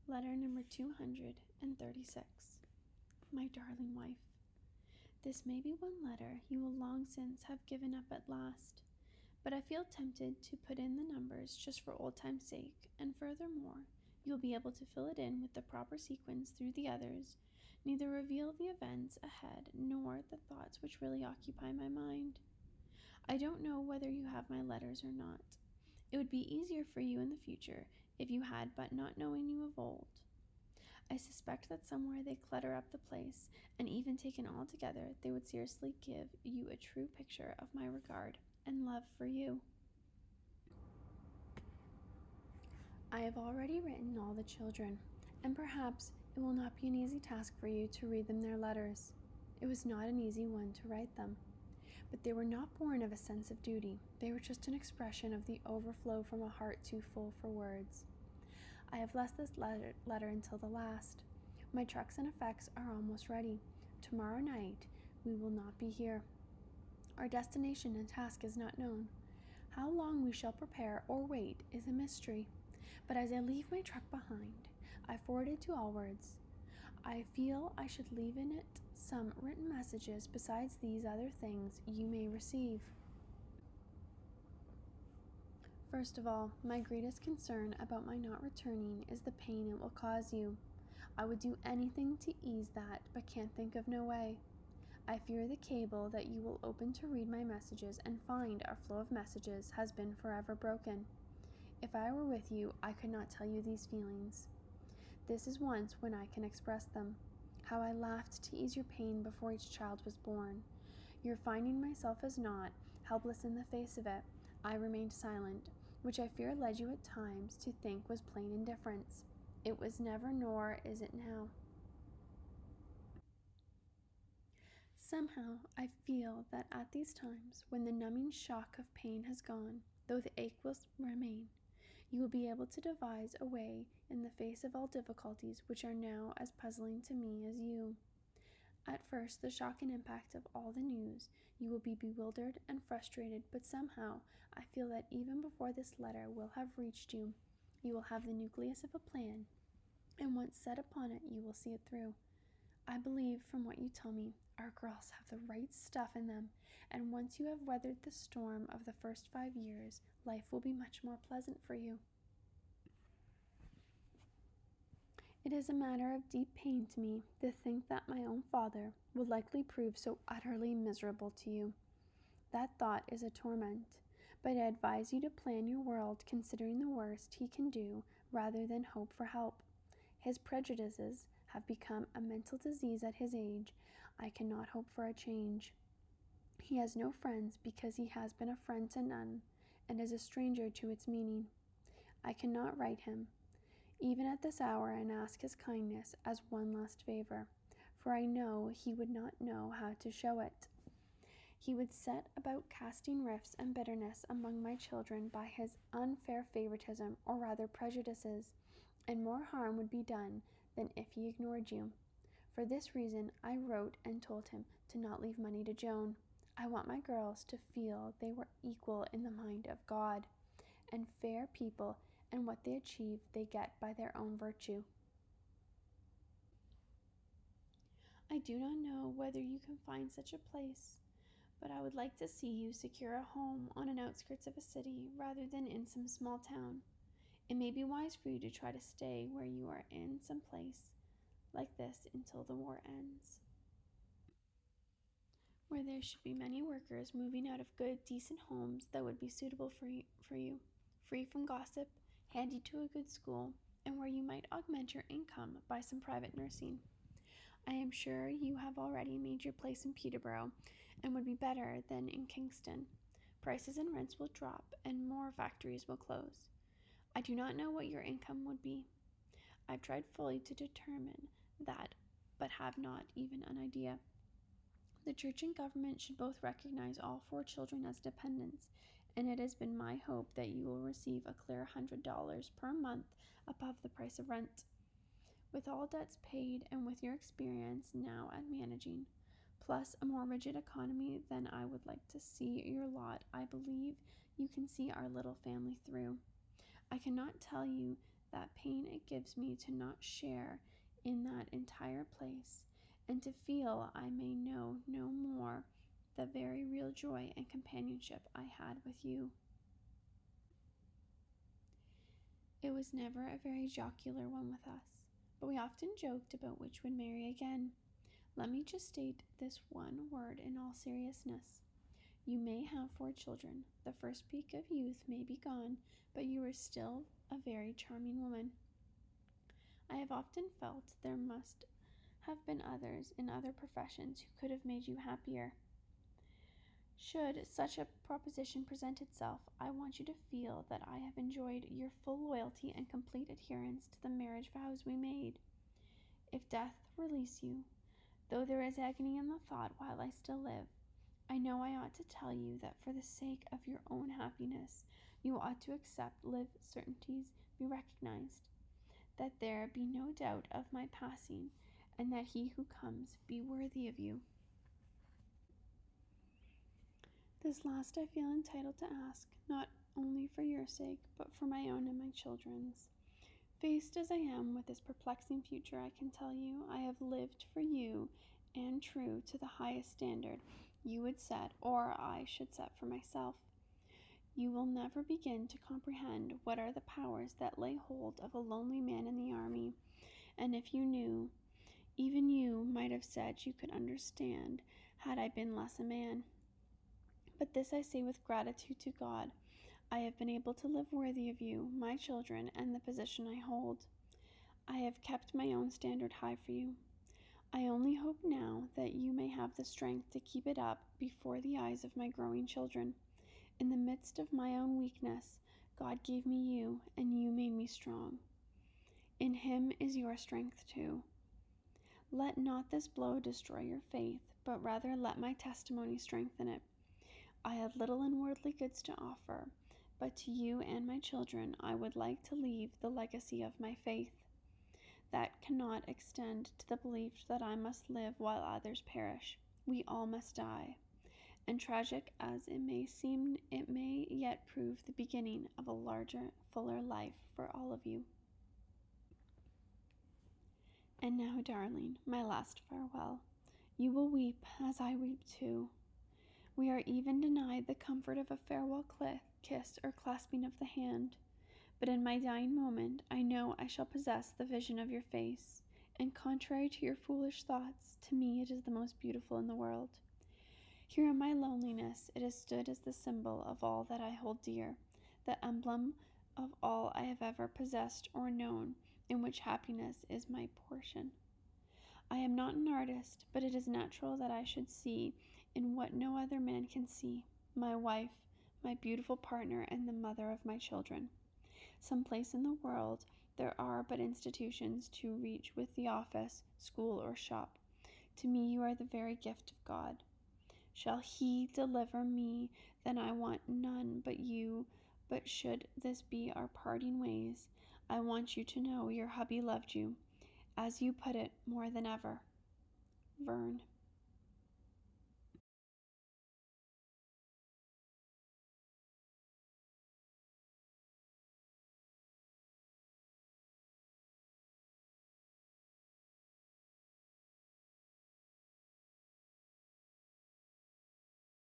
Letter number 236. My darling wife, this may be one letter you will long since have given up at last, but I feel tempted to put in the numbers just for old time's sake, and furthermore, you'll be able to fill it in with the proper sequence through the others, neither reveal the events ahead nor the thoughts which really occupy my mind. I don't know whether you have my letters or not. It would be easier for you in the future if you had, but not knowing you of old. I suspect that somewhere they clutter up the place, and even taken all together, they would scarcely give you a true picture of my regard and love for you. I have already written all the children, and perhaps it will not be an easy task for you to read them their letters. It was not an easy one to write them. But they were not born of a sense of duty. They were just an expression of the overflow from a heart too full for words. I have left this letter until the last. My trucks and effects are almost ready. Tomorrow night we will not be here. Our destination and task is not known. How long we shall prepare or wait is a mystery. But as I leave my truck behind, I forward it to Allwards. I feel I should leave in it some written messages besides these other things you may receive. First of all, my greatest concern about my not returning is the pain it will cause you. I would do anything to ease that, but can't think of no way. I fear the cable that you will open to read my messages and find our flow of messages has been forever broken. If I were with you, I could not tell you these feelings. This is once when I can express them. How I laughed to ease your pain before each child was born. Your finding myself as not, helpless in the face of it, I remained silent, which I fear led you at times to think was plain indifference. It was never, nor is it now. Somehow I feel that at these times, when the numbing shock of pain has gone, though the ache will remain, you will be able to devise a way in the face of all difficulties which are now as puzzling to me as you. At first, the shock and impact of all the news, you will be bewildered and frustrated, but somehow I feel that even before this letter will have reached you, you will have the nucleus of a plan, and once set upon it, you will see it through. I believe, from what you tell me, our girls have the right stuff in them, and once you have weathered the storm of the first 5 years, life will be much more pleasant for you. It is a matter of deep pain to me to think that my own father will likely prove so utterly miserable to you. That thought is a torment, but I advise you to plan your world considering the worst he can do rather than hope for help. His prejudices have become a mental disease at his age. I cannot hope for a change. He has no friends because he has been a friend to none, and is a stranger to its meaning. I cannot write him, even at this hour, and ask his kindness as one last favor, for I know he would not know how to show it. He would set about casting rifts and bitterness among my children by his unfair favoritism, or rather prejudices, and more harm would be done than if he ignored you. For this reason, I wrote and told him to not leave money to Joan. I want my girls to feel they were equal in the mind of God, and fair people, and what they achieve they get by their own virtue. I do not know whether you can find such a place, but I would like to see you secure a home on an outskirts of a city rather than in some small town. It may be wise for you to try to stay where you are in some place like this until the war ends, where there should be many workers moving out of good, decent homes that would be suitable for you, free from gossip, handy to a good school, and where you might augment your income by some private nursing. I am sure you have already made your place in Peterborough, and would be better than in Kingston. Prices and rents will drop, and more factories will close. I do not know what your income would be. I've tried fully to determine that, but have not even an idea. The church and government should both recognize all 4 children as dependents, and it has been my hope that you will receive a clear $100 per month above the price of rent. With all debts paid, and with your experience now at managing, plus a more rigid economy than I would like to see your lot, I believe you can see our little family through. I cannot tell you that pain it gives me to not share in that entire place, and to feel I may know no more the very real joy and companionship I had with you. It was never a very jocular one with us, but we often joked about which would marry again. Let me just state this one word in all seriousness. You may have 4 children. The first peak of youth may be gone, but you are still a very charming woman. I have often felt there must have been others in other professions who could have made you happier. Should such a proposition present itself, I want you to feel that I have enjoyed your full loyalty and complete adherence to the marriage vows we made. If death release you, though there is agony in the thought while I still live, I know I ought to tell you that for the sake of your own happiness, you ought to accept live certainties be recognized, that there be no doubt of my passing, and that he who comes be worthy of you. This last I feel entitled to ask, not only for your sake, but for my own and my children's. Faced as I am with this perplexing future, I can tell you I have lived for you and true to the highest standard you would set, or I should set for myself. You will never begin to comprehend what are the powers that lay hold of a lonely man in the army, and if you knew, even you might have said you could understand had I been less a man. But this I say with gratitude to God. I have been able to live worthy of you, my children, and the position I hold. I have kept my own standard high for you. I only hope now that you may have the strength to keep it up before the eyes of my growing children. In the midst of my own weakness, God gave me you, and you made me strong. In him is your strength too. Let not this blow destroy your faith, but rather let my testimony strengthen it. I have little in worldly goods to offer, but to you and my children I would like to leave the legacy of my faith. That cannot extend to the belief that I must live while others perish. We all must die. And tragic as it may seem, it may yet prove the beginning of a larger, fuller life for all of you. And now, darling, my last farewell. You will weep as I weep too. We are even denied the comfort of a farewell kiss or clasping of the hand. But in my dying moment, I know I shall possess the vision of your face, and contrary to your foolish thoughts, to me it is the most beautiful in the world. Here in my loneliness, it has stood as the symbol of all that I hold dear, the emblem of all I have ever possessed or known, in which happiness is my portion. I am not an artist, but it is natural that I should see in what no other man can see, my wife, my beautiful partner, and the mother of my children. Some place in the world there are but institutions to reach with the office, school, or shop. To me you are the very gift of God. Shall he deliver me, then I want none but you, but should this be our parting ways, I want you to know your hubby loved you, as you put it, more than ever. Verne.